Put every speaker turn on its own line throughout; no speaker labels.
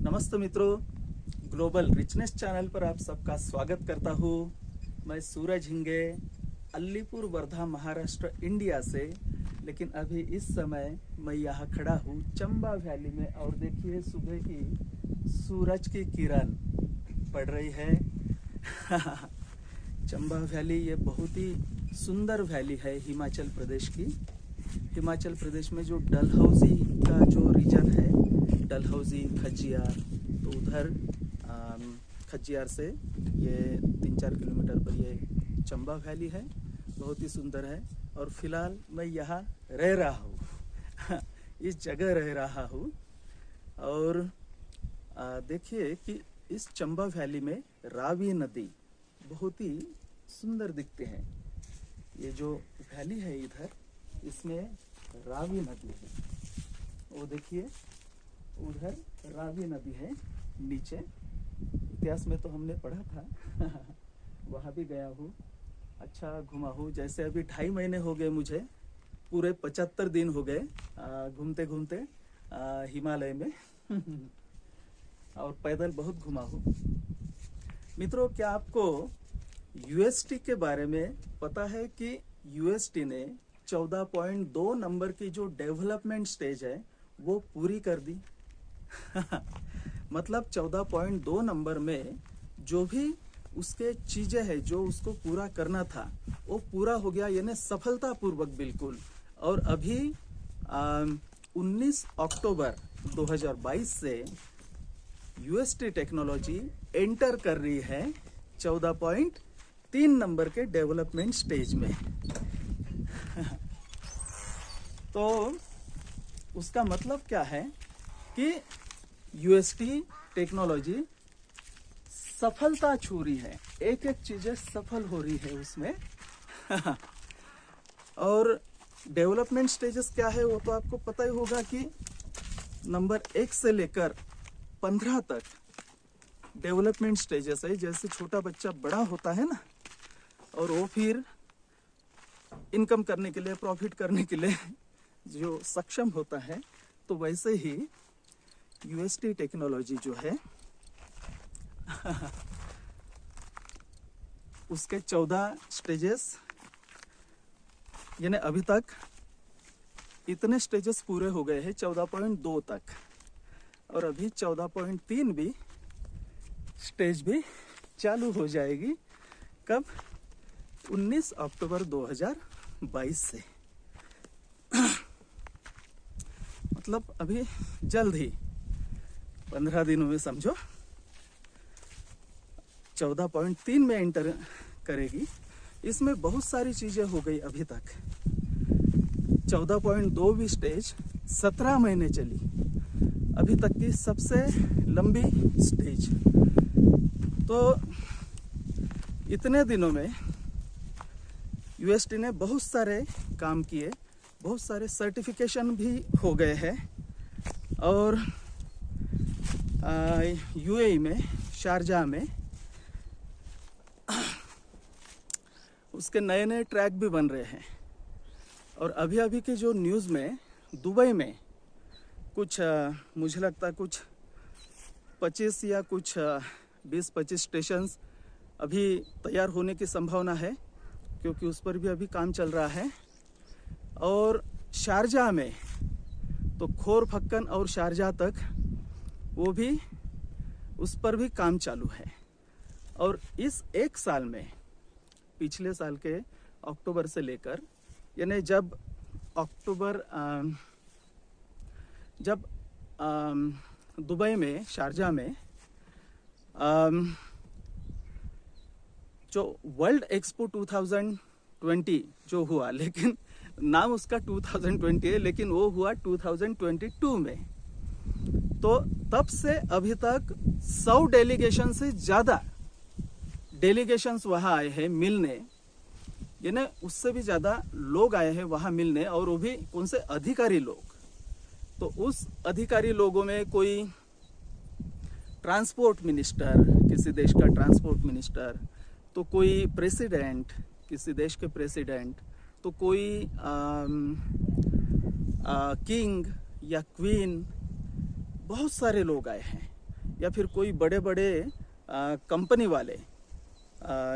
नमस्ते मित्रों, global richness channel पर आप सबका स्वागत करता हूँ। मैं सूरज हिंगे, अलीपुर वर्धा, महाराष्ट्र, इंडिया से। लेकिन अभी इस समय मैं यहाँ खड़ा हूँ चंबा वैली में और देखिए सुबह की सूरज की किरण पड़ रही है। चंबा वैली ये बहुत ही सुंदर वैली है हिमाचल प्रदेश की। हिमाचल प्रदेश में जो डलहौजी का जो रीजन है, डलहौजी, खज्जियार, तो उधर खज्जियार से ये 3-4 किलोमीटर पर ये चंबा वैली है। बहुत ही सुंदर है और फिलहाल मैं यहाँ रह रहा हूँ इस जगह रह रहा हूँ। और देखिए कि इस चंबा वैली में रावी नदी बहुत ही सुंदर दिखते हैं। ये जो वैली है इधर, इसमें रावी नदी है। वो देखिए उधर रावी नदी है नीचे। इतिहास में तो हमने पढ़ा था वहाँ भी गया हूँ, अच्छा घुमा हूँ। जैसे अभी 2.5 महीने हो गए मुझे, पूरे 75 दिन हो गए घूमते घूमते हिमालय में और पैदल बहुत घुमा हूँ। मित्रों, क्या आपको यूएसटी के बारे में पता है कि यूएसटी ने 14.2 नंबर की जो डेवलपमेंट स्टेज है वो पूरी कर दी। मतलब 14.2 नंबर में जो भी उसके चीजें हैं जो उसको पूरा करना था वो पूरा हो गया, यानी सफलतापूर्वक बिल्कुल। और अभी 19 अक्टूबर 2022 से यूएसटी टेक्नोलॉजी एंटर कर रही है 14.3 नंबर के डेवलपमेंट स्टेज में। तो उसका मतलब क्या है कि यूएसटी टेक्नोलॉजी सफलता छू रही है, एक एक चीजें सफल हो रही है उसमें और डेवलपमेंट स्टेजेस क्या है वो तो आपको पता ही होगा कि नंबर 1 से लेकर 15 तक डेवलपमेंट स्टेजेस है। जैसे छोटा बच्चा बड़ा होता है ना, और वो फिर इनकम करने के लिए, प्रॉफिट करने के लिए जो सक्षम होता है, तो वैसे ही यूएसटी टेक्नोलॉजी जो है उसके 14 स्टेजेस, यानी अभी तक इतने स्टेजेस पूरे हो गए हैं 14.2 तक, और अभी 14.3 भी स्टेज भी चालू हो जाएगी। कब? 19 अक्टूबर 2022 से मतलब अभी जल्द ही 15 दिनों में समझो 14.3 में एंटर करेगी। इसमें बहुत सारी चीजें हो गई अभी तक। 14.2 भी स्टेज 17 महीने चली, अभी तक की सबसे लंबी स्टेज। तो इतने दिनों में यूएसटी ने बहुत सारे काम किए, बहुत सारे सर्टिफिकेशन भी हो गए हैं। और यूएई में, शारजाह में उसके नए नए ट्रैक भी बन रहे हैं। और अभी अभी के जो न्यूज़ में दुबई में कुछ मुझे लगता है कुछ 25 या कुछ 20-25 स्टेशंस अभी तैयार होने की संभावना है, क्योंकि उस पर भी अभी काम चल रहा है। और शारजाह में तो खोर फक्कन और शारजाह तक वो भी, उस पर भी काम चालू है। और इस एक साल में, पिछले साल के अक्टूबर से लेकर, यानी जब अक्टूबर जब दुबई में, शारजाह में जो वर्ल्ड एक्सपो 2020 जो हुआ, लेकिन नाम उसका 2020 है, लेकिन वो हुआ 2022 में। तो तब से अभी तक 100 डेलीगेशन से ज़्यादा डेलीगेशंस वहाँ आए हैं मिलने, यानी उससे भी ज़्यादा लोग आए हैं वहाँ मिलने। और वो भी कौन से? अधिकारी लोग। तो उस अधिकारी लोगों में कोई ट्रांसपोर्ट मिनिस्टर, किसी देश का ट्रांसपोर्ट मिनिस्टर, तो कोई प्रेसिडेंट, किसी देश के प्रेसिडेंट, तो कोई किंग या क्वीन, बहुत सारे लोग आए हैं। या फिर कोई बड़े बड़े कंपनी वाले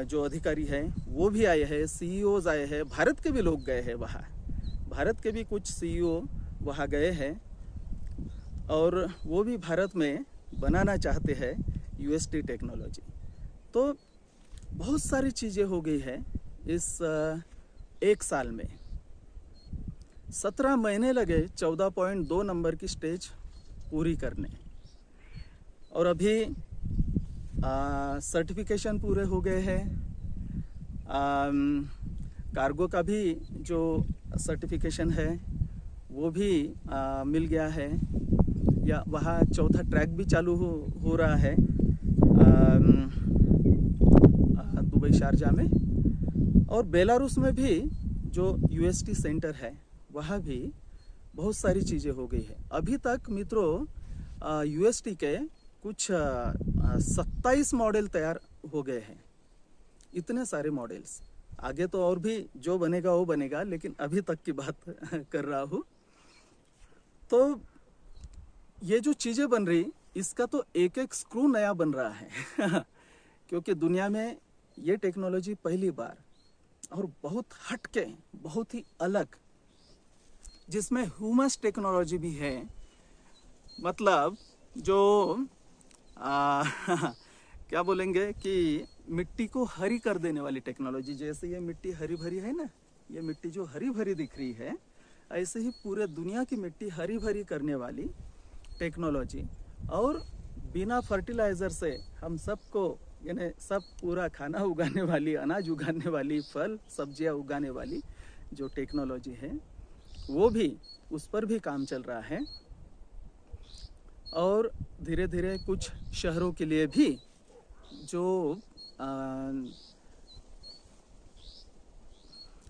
जो अधिकारी हैं वो भी आए हैं, सीईओज आए हैं, भारत के भी लोग गए हैं वहाँ, भारत के भी कुछ सीईओ वहाँ गए हैं और वो भी भारत में बनाना चाहते हैं यूएसटी टेक्नोलॉजी। तो बहुत सारी चीज़ें हो गई है इस एक साल में। 17 महीने लगे 14.2 नंबर की स्टेज पूरी करने, और अभी सर्टिफिकेशन पूरे हो गए हैं। कार्गो का भी जो सर्टिफिकेशन है वो भी मिल गया है, या वहाँ चौथा ट्रैक भी चालू हो रहा है दुबई शारजा में। और बेलारूस में भी जो यूएसटी सेंटर है वहाँ भी बहुत सारी चीज़ें हो गई है। अभी तक मित्रों यूएसटी के कुछ 27 मॉडल तैयार हो गए हैं। इतने सारे मॉडल्स, आगे तो और भी जो बनेगा वो बनेगा, लेकिन अभी तक की बात कर रहा हूँ। तो ये जो चीज़ें बन रही, इसका तो एक एक स्क्रू नया बन रहा है क्योंकि दुनिया में ये टेक्नोलॉजी पहली बार और बहुत हटके, बहुत ही अलग, जिसमें ह्यूमस टेक्नोलॉजी भी है। मतलब जो क्या बोलेंगे कि मिट्टी को हरी कर देने वाली टेक्नोलॉजी। जैसे ये मिट्टी हरी भरी है ना, ये मिट्टी जो हरी भरी दिख रही है, ऐसे ही पूरे दुनिया की मिट्टी हरी भरी करने वाली टेक्नोलॉजी। और बिना फर्टिलाइज़र से हम सबको, यानी सब पूरा खाना उगाने वाली, अनाज उगाने वाली, फल सब्जियां उगाने वाली जो टेक्नोलॉजी है, वो भी, उस पर भी काम चल रहा है। और धीरे धीरे कुछ शहरों के लिए भी जो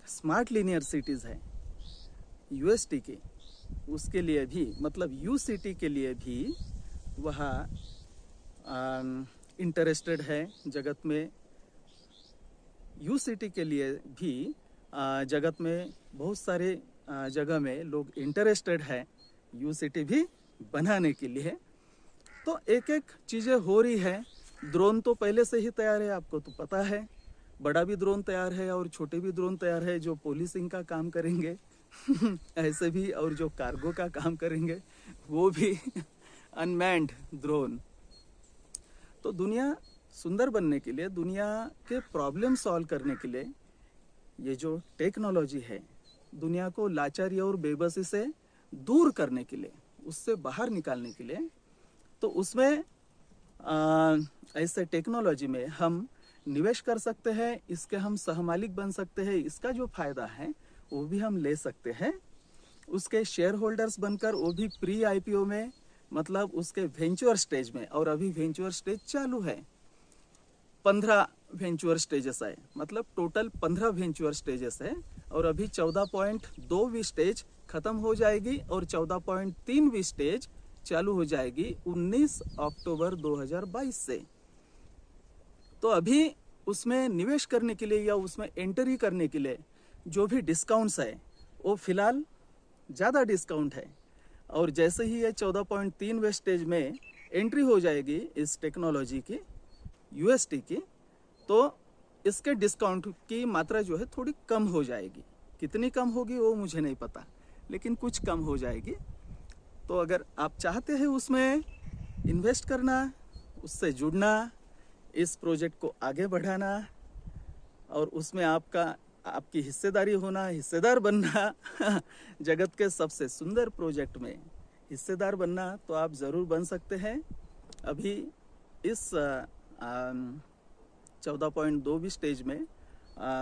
स्मार्ट लिनियर सिटीज़ है यूएसटी की, उसके लिए भी, मतलब यू सिटी के लिए भी वहाँ इंटरेस्टेड है जगत में। यू सिटी के लिए भी जगत में बहुत सारे जगह में लोग इंटरेस्टेड है यू सिटी भी बनाने के लिए। तो एक एक चीज़ें हो रही है। ड्रोन तो पहले से ही तैयार है, आपको तो पता है। बड़ा भी ड्रोन तैयार है और छोटे भी ड्रोन तैयार है जो पुलिसिंग का काम करेंगे ऐसे भी, और जो कार्गो का काम करेंगे वो भी अनमैन्ड ड्रोन। तो दुनिया सुंदर बनने के लिए, दुनिया के प्रॉब्लम सॉल्व करने के लिए, ये जो टेक्नोलॉजी है, दुनिया को लाचारी और बेबसी से दूर करने के लिए, उससे बाहर निकालने के लिए, तो उसमें ऐसे टेक्नोलॉजी में हम निवेश कर सकते हैं, इसके हम सहमालिक बन सकते हैं, इसका जो फायदा है वो भी हम ले सकते हैं। उसके शेयर होल्डर्स बनकर, वो भी प्री आईपीओ में, मतलब उसके वेंचर स्टेज में। और अभी वेंचर स्टेज चालू है, 15 वेंचर स्टेजेस है, मतलब टोटल 15 वेंचर स्टेजेस है। और अभी 14.2वीं स्टेज खत्म हो जाएगी और 14.3वीं स्टेज चालू हो जाएगी 19 अक्टूबर 2022 से। तो अभी उसमें निवेश करने के लिए या उसमें एंट्री करने के लिए जो भी डिस्काउंट्स है वो फिलहाल ज़्यादा डिस्काउंट है। और जैसे ही ये 14.3वें स्टेज में एंट्री हो जाएगी इस टेक्नोलॉजी की, यूएसटी की, तो इसके डिस्काउंट की मात्रा जो है थोड़ी कम हो जाएगी। कितनी कम होगी वो मुझे नहीं पता, लेकिन कुछ कम हो जाएगी। तो अगर आप चाहते हैं उसमें इन्वेस्ट करना, उससे जुड़ना, इस प्रोजेक्ट को आगे बढ़ाना और उसमें आपकी हिस्सेदारी होना, हिस्सेदार बनना जगत के सबसे सुंदर प्रोजेक्ट में हिस्सेदार बनना, तो आप ज़रूर बन सकते हैं। अभी इस 14.2वीं स्टेज में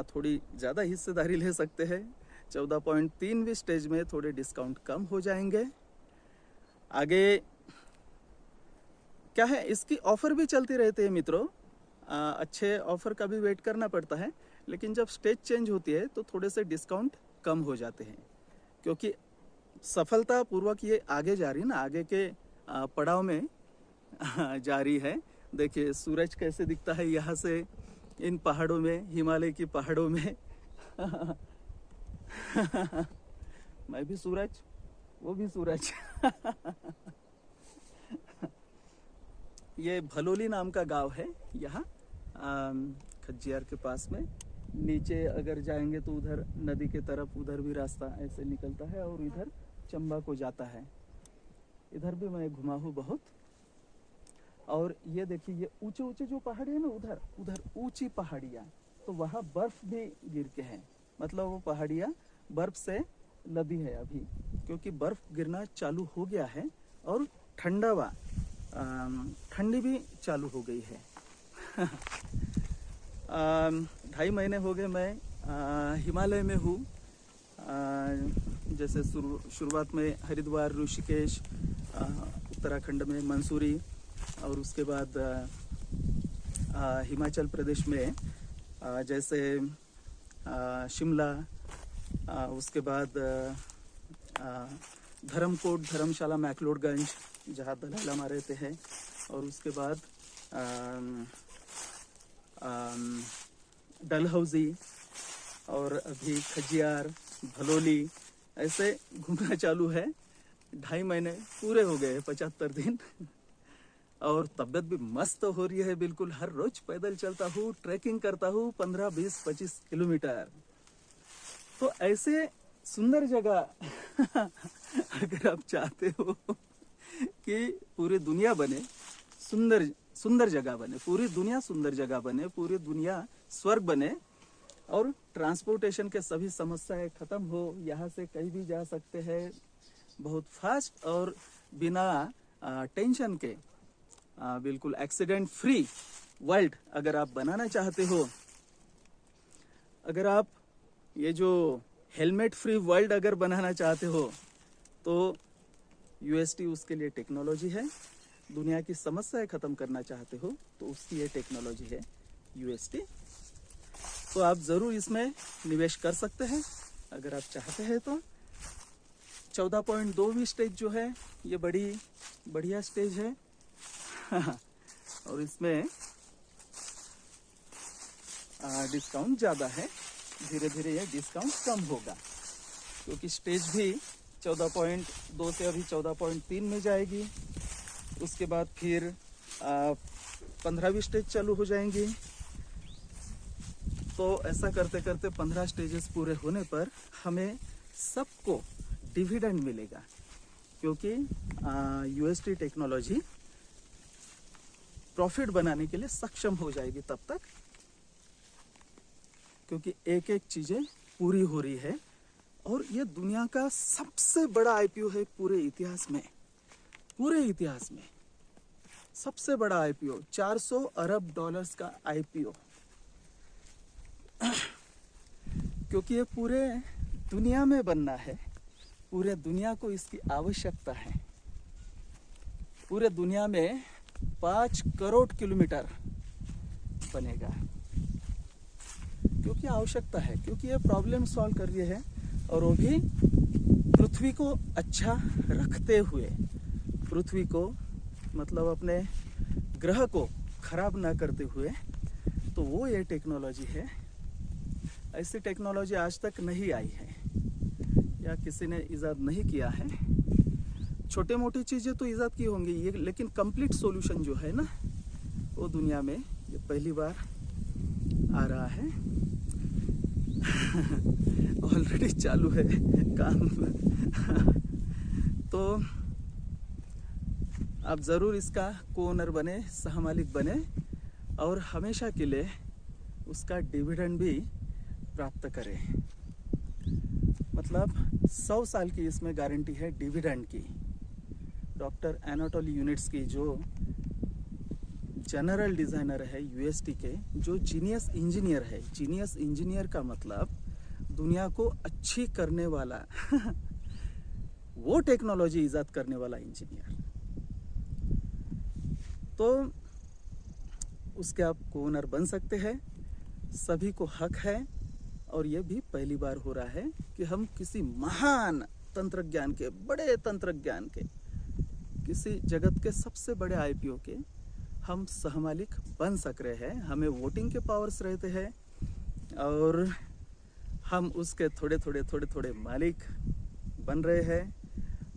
थोड़ी ज़्यादा हिस्सेदारी ले सकते हैं। 14.3वीं स्टेज में थोड़े डिस्काउंट कम हो जाएंगे। आगे क्या है, इसकी ऑफ़र भी चलती रहती है मित्रों। अच्छे ऑफ़र का भी वेट करना पड़ता है, लेकिन जब स्टेज चेंज होती है तो थोड़े से डिस्काउंट कम हो जाते हैं, क्योंकि सफलतापूर्वक ये आगे जा रही है ना, आगे के पड़ाव में जा रही है। देखिए सूरज कैसे दिखता है यहाँ से इन पहाड़ों में, हिमालय की पहाड़ों में मैं भी सूरज, वो भी सूरज ये भलोली नाम का गांव है यहाँ खज्जियार के पास में। नीचे अगर जाएंगे तो उधर नदी के तरफ उधर भी रास्ता ऐसे निकलता है और इधर चंबा को जाता है। इधर भी मैं घुमा हूँ बहुत। और ये देखिए ये ऊंचे ऊंचे जो पहाड़ी है ना, उधर उधर ऊंची पहाड़ियाँ, तो वहाँ बर्फ भी गिर के हैं। मतलब वो पहाड़ियाँ बर्फ से लदी है अभी, क्योंकि बर्फ गिरना चालू हो गया है और ठंडी भी चालू हो गई है। 2.5 महीने हो गए मैं हिमालय में हूँ। जैसे शुरुआत में हरिद्वार, ऋषिकेश, उत्तराखंड में मंसूरी, और उसके बाद हिमाचल प्रदेश में जैसे शिमला, उसके बाद धर्मकोट, धर्मशाला, मैक्लोडगंज जहाँ दलाई लामा रहते हैं, और उसके बाद डलहौजी, और अभी खज्जियार, भलोली, ऐसे घूमना चालू है। 2.5 महीने पूरे हो गए, 75 दिन। और तबीयत भी मस्त हो रही है बिल्कुल। हर रोज पैदल चलता हूँ, ट्रैकिंग करता हूँ 15, 20, 25 किलोमीटर। तो ऐसे सुंदर जगह अगर आप चाहते हो कि पूरी दुनिया बने, सुंदर जगह बने, पूरी दुनिया सुंदर जगह बने, पूरी दुनिया स्वर्ग बने, और ट्रांसपोर्टेशन के सभी समस्याएं खत्म हो, यहाँ से कहीं भी जा सकते हैं बहुत फास्ट और बिना टेंशन के, बिल्कुल एक्सीडेंट फ्री वर्ल्ड अगर आप बनाना चाहते हो, अगर आप ये जो हेलमेट फ्री वर्ल्ड अगर बनाना चाहते हो, तो यूएसटी उसके लिए टेक्नोलॉजी है। दुनिया की समस्याएं खत्म करना चाहते हो तो उसकी ये टेक्नोलॉजी है यूएसटी। तो आप ज़रूर इसमें निवेश कर सकते हैं अगर आप चाहते हैं तो। 14.2 स्टेज जो है ये बढ़िया स्टेज है। और इसमें डिस्काउंट ज़्यादा है, धीरे धीरे ये डिस्काउंट कम होगा, क्योंकि स्टेज भी 14.2 से अभी 14.3 में जाएगी। उसके बाद फिर 15वीं स्टेज चालू हो जाएंगी। तो ऐसा करते करते 15 स्टेजेस पूरे होने पर हमें सबको डिविडेंड मिलेगा, क्योंकि यूएसटी टेक्नोलॉजी प्रॉफिट बनाने के लिए सक्षम हो जाएगी तब तक, क्योंकि एक एक चीजें पूरी हो रही है। और ये दुनिया का सबसे बड़ा आईपीओ है पूरे इतिहास में सबसे बड़ा आईपीओ, $400 अरब का आईपीओ। क्योंकि ये पूरे दुनिया में बनना है, पूरे दुनिया को इसकी आवश्यकता है। पूरे दुनिया में 5 करोड़ किलोमीटर बनेगा, क्योंकि आवश्यकता है, क्योंकि ये प्रॉब्लम सॉल्व कर रही है, और वो भी पृथ्वी को अच्छा रखते हुए, पृथ्वी को मतलब अपने ग्रह को खराब ना करते हुए। तो वो ये टेक्नोलॉजी है। ऐसी टेक्नोलॉजी आज तक नहीं आई है या किसी ने इजाद नहीं किया है। छोटे मोटी चीज़ें तो इजाद की होंगी ये, लेकिन कंप्लीट सॉल्यूशन जो है ना, वो दुनिया में ये पहली बार आ रहा है। ऑलरेडी चालू है काम। तो आप ज़रूर इसका को-ओनर बने, सहमालिक बने, और हमेशा के लिए उसका डिविडेंड भी प्राप्त करें। मतलब 100 साल की इसमें गारंटी है डिविडेंड की। डॉक्टर एनाटोली यूनिट्स की जो जनरल डिज़ाइनर है यूएसटी के, जो जीनियस इंजीनियर है, जीनियस इंजीनियर का मतलब दुनिया को अच्छी करने वाला वो टेक्नोलॉजी इजाद करने वाला इंजीनियर। तो उसके आप को-ओनर बन सकते हैं, सभी को हक है। और ये भी पहली बार हो रहा है कि हम किसी महान तंत्रज्ञान के, बड़े तंत्रज्ञान के, किसी जगत के सबसे बड़े आईपीओ के हम सहमालिक बन सक रहे हैं। हमें वोटिंग के पावर्स रहते हैं और हम उसके थोड़े थोड़े मालिक बन रहे हैं।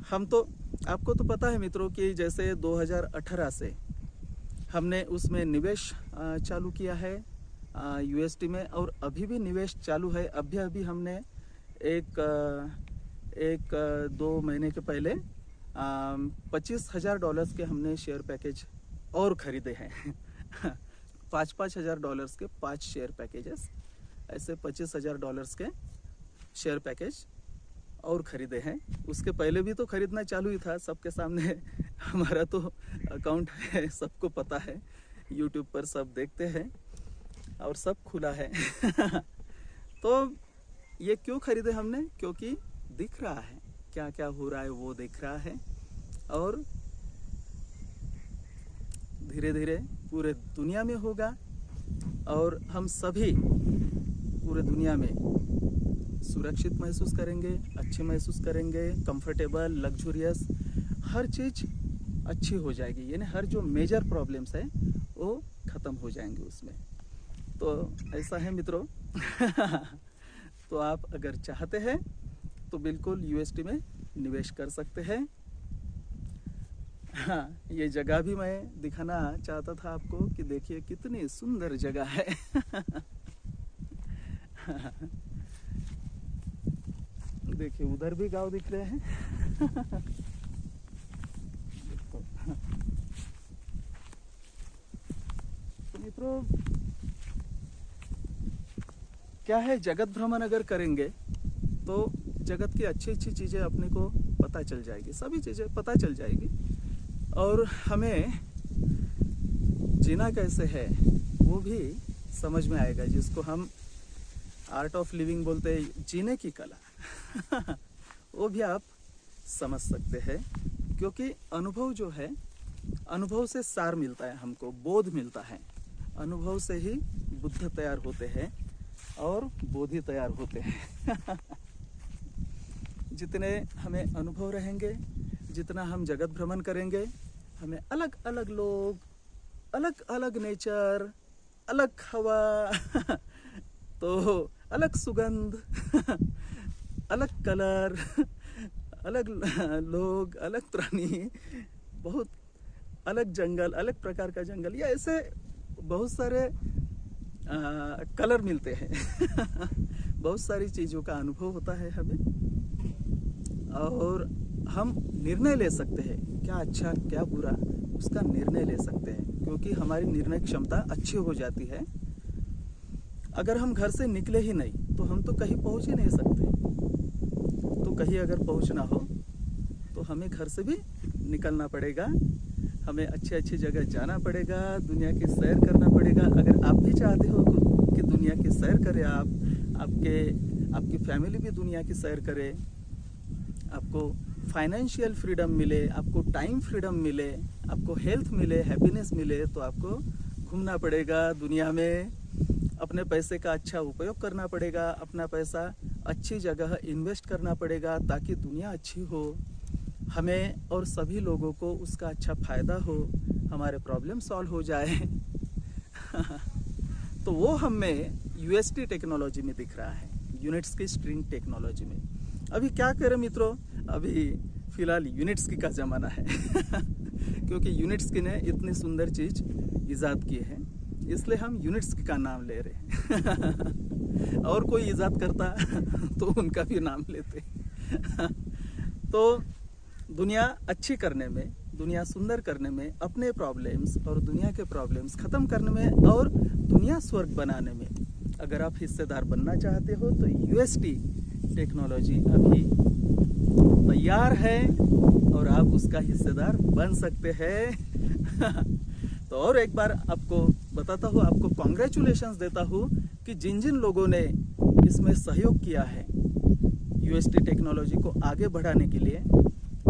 हम तो, आपको तो पता है मित्रों कि जैसे 2018 से हमने उसमें निवेश चालू किया है यूएसडी में, और अभी भी निवेश चालू है। अभी हमने एक 2 महीने के पहले $25,000 के हमने शेयर पैकेज और ख़रीदे हैं। $5,000 के 5 शेयर पैकेजेस, ऐसे $25,000 के शेयर पैकेज और ख़रीदे हैं। उसके पहले भी तो ख़रीदना चालू ही था, सबके सामने हमारा तो अकाउंट है, सबको पता है, यूट्यूब पर सब देखते हैं और सब खुला है। तो ये क्यों ख़रीदे हमने? क्योंकि दिख रहा है क्या क्या हो रहा है, वो दिख रहा है, और धीरे धीरे पूरे दुनिया में होगा, और हम सभी पूरे दुनिया में सुरक्षित महसूस करेंगे, अच्छे महसूस करेंगे, कंफर्टेबल, लग्जूरियस, हर चीज़ अच्छी हो जाएगी। यानी हर जो मेजर प्रॉब्लम्स है वो ख़त्म हो जाएंगे उसमें। तो ऐसा है मित्रों। तो आप अगर चाहते हैं तो बिल्कुल यूएसडी में निवेश कर सकते हैं। हाँ, ये जगह भी मैं दिखाना चाहता था आपको कि देखिए कितनी सुंदर जगह है। देखिए उधर भी गांव दिख रहे हैं। तो मित्रों क्या है, जगत भ्रमण अगर करेंगे तो जगत की अच्छी अच्छी चीज़ें अपने को पता चल जाएगी, सभी चीज़ें पता चल जाएगी, और हमें जीना कैसे है वो भी समझ में आएगा, जिसको हम आर्ट ऑफ लिविंग बोलते हैं, जीने की कला। वो भी आप समझ सकते हैं, क्योंकि अनुभव जो है, अनुभव से सार मिलता है, हमको बोध मिलता है। अनुभव से ही बुद्ध तैयार होते हैं और बोधि तैयार होते हैं। जितने हमें अनुभव रहेंगे, जितना हम जगत भ्रमण करेंगे, हमें अलग अलग लोग, अलग अलग नेचर, अलग हवा, तो अलग सुगंध, अलग कलर, अलग लोग, अलग प्राणी, बहुत अलग जंगल, अलग प्रकार का जंगल, या ऐसे बहुत सारे कलर मिलते हैं। बहुत सारी चीज़ों का अनुभव होता है हमें, और हम निर्णय ले सकते हैं, क्या अच्छा क्या बुरा, उसका निर्णय ले सकते हैं, क्योंकि हमारी निर्णय क्षमता अच्छी हो जाती है। अगर हम घर से निकले ही नहीं तो हम तो कहीं पहुंच ही नहीं सकते। तो कहीं अगर पहुंचना हो तो हमें घर से भी निकलना पड़ेगा, हमें अच्छी अच्छी जगह जाना पड़ेगा, दुनिया की सैर करना पड़ेगा। अगर आप भी चाहते हो कि दुनिया की सैर करें, आपकी फैमिली भी दुनिया की सैर करे, आपको फाइनेंशियल फ्रीडम मिले, आपको टाइम फ्रीडम मिले, आपको हेल्थ मिले, हैप्पीनेस मिले, तो आपको घूमना पड़ेगा दुनिया में। अपने पैसे का अच्छा उपयोग करना पड़ेगा, अपना पैसा अच्छी जगह इन्वेस्ट करना पड़ेगा, ताकि दुनिया अच्छी हो, हमें और सभी लोगों को उसका अच्छा फ़ायदा हो, हमारे प्रॉब्लम सॉल्व हो जाए। तो वो हमें यूएसडी टेक्नोलॉजी में दिख रहा है, यूनिट्स की स्ट्रिंग टेक्नोलॉजी में। अभी क्या करें मित्रों, अभी फ़िलहाल यूनिट्स की का ज़माना है। क्योंकि यूनिट्स की ने इतनी सुंदर चीज़ ईजाद की है, इसलिए हम यूनिट्स की का नाम ले रहे हैं। और कोई ईजाद करता तो उनका भी नाम लेते। तो दुनिया अच्छी करने में, दुनिया सुंदर करने में, अपने प्रॉब्लम्स और दुनिया के प्रॉब्लम्स ख़त्म करने में, और दुनिया स्वर्ग बनाने में अगर आप हिस्सेदार बनना चाहते हो तो यूएसडी टेक्नोलॉजी अभी तैयार है और आप उसका हिस्सेदार बन सकते हैं। तो और एक बार आपको बताता हूँ, आपको कॉन्ग्रेचुलेशंस देता हूँ कि जिन जिन लोगों ने इसमें सहयोग किया है यूएसडी टेक्नोलॉजी को आगे बढ़ाने के लिए।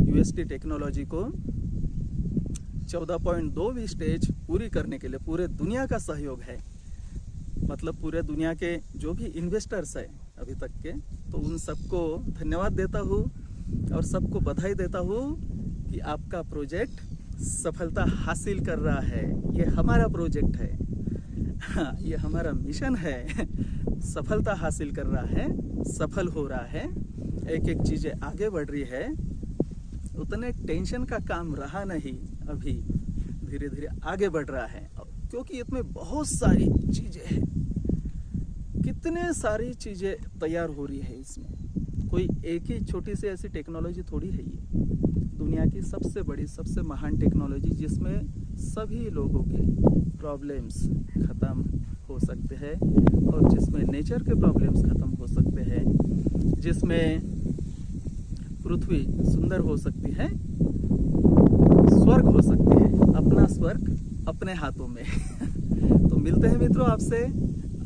यूएसडी टेक्नोलॉजी को 14.2वीं स्टेज पूरी करने के लिए पूरे दुनिया का सहयोग है, मतलब पूरे दुनिया के जो भी इन्वेस्टर्स हैं अभी तक के, तो उन सबको धन्यवाद देता हूँ और सबको बधाई देता हूँ कि आपका प्रोजेक्ट सफलता हासिल कर रहा है। ये हमारा प्रोजेक्ट है, हाँ, ये हमारा मिशन है, सफलता हासिल कर रहा है, सफल हो रहा है, एक एक चीज़ें आगे बढ़ रही है। उतने टेंशन का काम रहा नहीं, अभी धीरे धीरे आगे बढ़ रहा है, क्योंकि इसमें बहुत सारी चीजें हैं, कितने सारी चीजें तैयार हो रही है इसमें। कोई एक ही छोटी सी ऐसी टेक्नोलॉजी थोड़ी है ये, दुनिया की सबसे बड़ी सबसे महान टेक्नोलॉजी, जिसमें सभी लोगों के प्रॉब्लम्स खत्म हो सकते हैं और जिसमें नेचर के प्रॉब्लम्स खत्म हो सकते हैं, जिसमें पृथ्वी सुंदर हो सकती है, स्वर्ग हो सकती है, अपना स्वर्ग अपने हाथों में। तो मिलते हैं मित्रों आपसे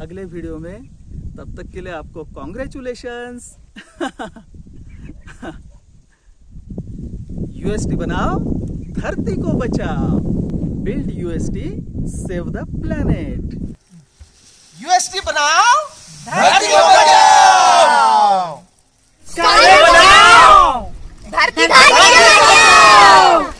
अगले वीडियो में, तब तक के लिए आपको कॉन्ग्रेचुलेशंस। यूएसटी बनाओ, धरती को बचाओ। Build UST, save the planet.
UST बनाओ, धरती को बचाओ।
बनाओ, धरती को बचाओ।